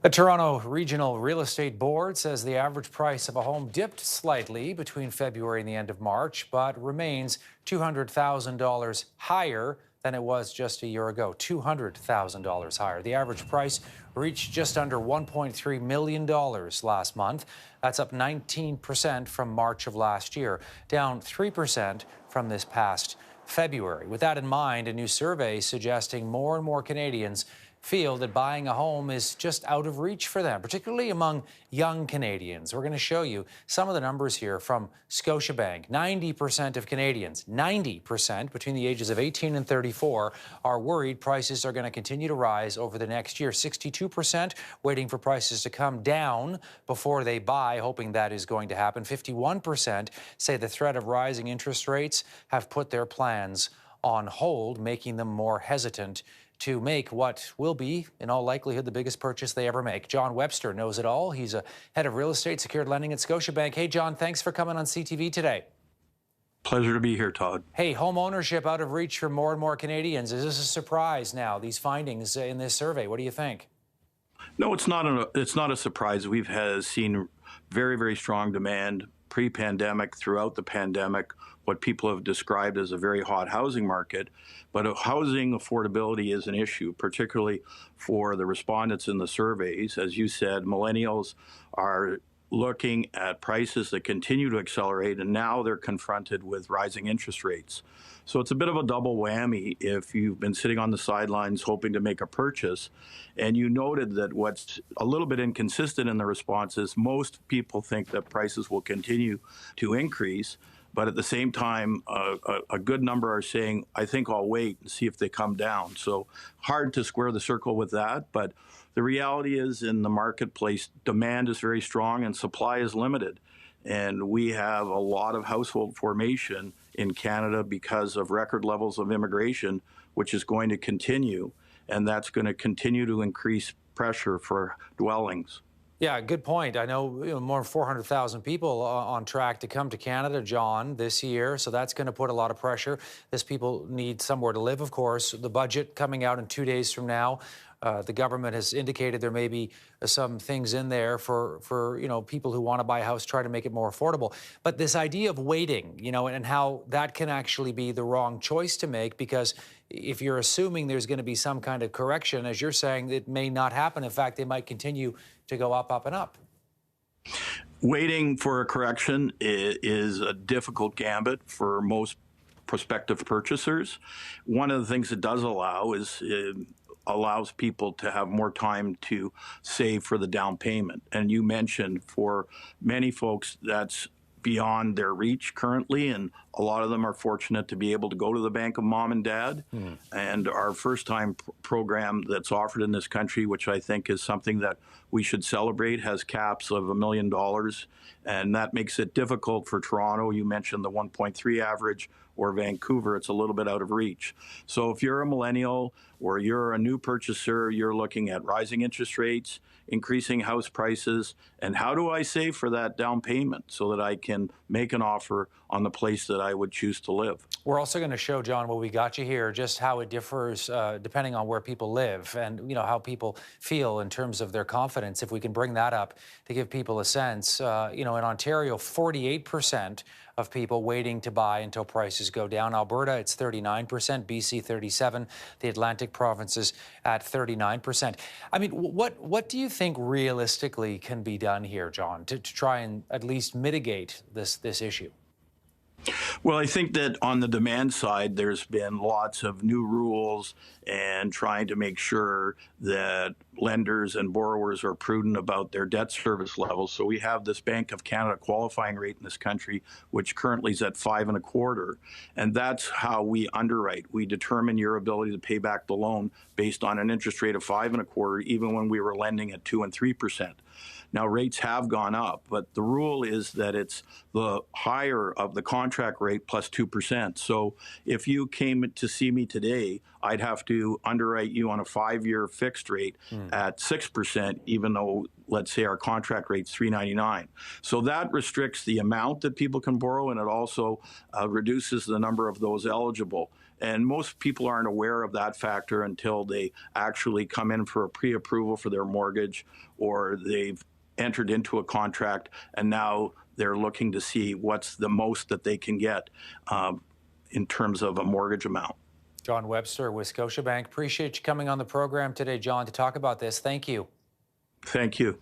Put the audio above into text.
The Toronto Regional Real Estate Board says the average price of a home dipped slightly between February and the end of March, but remains $200,000 higher than it was just a year ago. $200,000 higher. The average price reached just under $1.3 million last month. That's up 19% from March of last year, down 3% from this past February. With that in mind, a new survey suggesting more and more Canadians feel that buying a home is just out of reach for them, particularly among young Canadians. We're going to show you some of the numbers here from Scotiabank. 90% of Canadians, 90% between the ages of 18 and 34, are worried prices are going to continue to rise over the next year. 62% waiting for prices to come down before they buy, hoping that is going to happen. 51% say the threat of rising interest rates have put their plans on hold, making them more hesitant to make what will be, in all likelihood, the biggest purchase they ever make. John Webster knows it all. He's a head of real estate secured lending at Scotiabank. Hey, John, thanks for coming on CTV today. Pleasure to be here, Todd. Hey, home ownership out of reach for more and more Canadians. Is this a surprise now, these findings in this survey? What do you think? No, it's not a surprise. We've seen very, very strong demand pre-pandemic, throughout the pandemic, what people have described as a very hot housing market. But housing affordability is an issue, particularly for the respondents in the surveys. As you said, millennials are looking at prices that continue to accelerate, and now they're confronted with rising interest rates. So it's a bit of a double whammy if you've been sitting on the sidelines hoping to make a purchase. And you noted that what's a little bit inconsistent in the response is most people think that prices will continue to increase. But at the same time, a good number are saying, I think I'll wait and see if they come down. So hard to square the circle with that. But the reality is, in the marketplace, demand is very strong and supply is limited. And we have a lot of household formation in Canada because of record levels of immigration, which is going to continue. And that's going to continue to increase pressure for dwellings. Yeah, good point. I know, more than 400,000 people on track to come to Canada, John, this year. So that's going to put a lot of pressure. These people need somewhere to live, of course. The budget coming out in 2 days from now. The government has indicated there may be some things in there for people who want to buy a house, try to make it more affordable. But this idea of waiting, and how that can actually be the wrong choice to make, because if you're assuming there's going to be some kind of correction, as you're saying, it may not happen. In fact, they might continue to go up, up, and up. Waiting for a correction is a difficult gambit for most prospective purchasers. One of the things it does allow is allows people to have more time to save for the down payment. And you mentioned, for many folks, that's beyond their reach currently, and a lot of them are fortunate to be able to go to the bank of mom and dad. And our first-time program that's offered in this country, which I think is something that we should celebrate, has caps of $1 million, and that makes it difficult for Toronto. You mentioned the 1.3 average, or Vancouver, it's a little bit out of reach. So if you're a millennial or you're a new purchaser, you're looking at rising interest rates, increasing house prices, and how do I save for that down payment so that I can make an offer on the place that I would choose to live? We're also going to show, John, what we got you here, just how it differs depending on where people live, and how people feel in terms of their confidence. If we can bring that up to give people a sense, in Ontario, 48% of people waiting to buy until prices go down. Alberta, it's 39%, BC 37%, the Atlantic provinces at 39%. I mean, what do you think realistically can be done here, John, to try and at least mitigate this issue? Well, I think that on the demand side, there's been lots of new rules and trying to make sure that lenders and borrowers are prudent about their debt service levels. So we have this Bank of Canada qualifying rate in this country, which currently is at 5.25%. And that's how we underwrite. We determine your ability to pay back the loan based on an interest rate of 5.25%, even when we were lending at 2% and 3%. Now, rates have gone up, but the rule is that it's the higher of the contract rate plus 2%. So if you came to see me today, I'd have to underwrite you on a 5-year fixed rate at 6%, even though, let's say, our contract rate's 3.99. So that restricts the amount that people can borrow, and it also reduces the number of those eligible. And most people aren't aware of that factor until they actually come in for a pre-approval for their mortgage, or they've entered into a contract and now they're looking to see what's the most that they can get in terms of a mortgage amount. John Webster with Scotiabank. Appreciate you coming on the program today, John, to talk about this. Thank you. Thank you.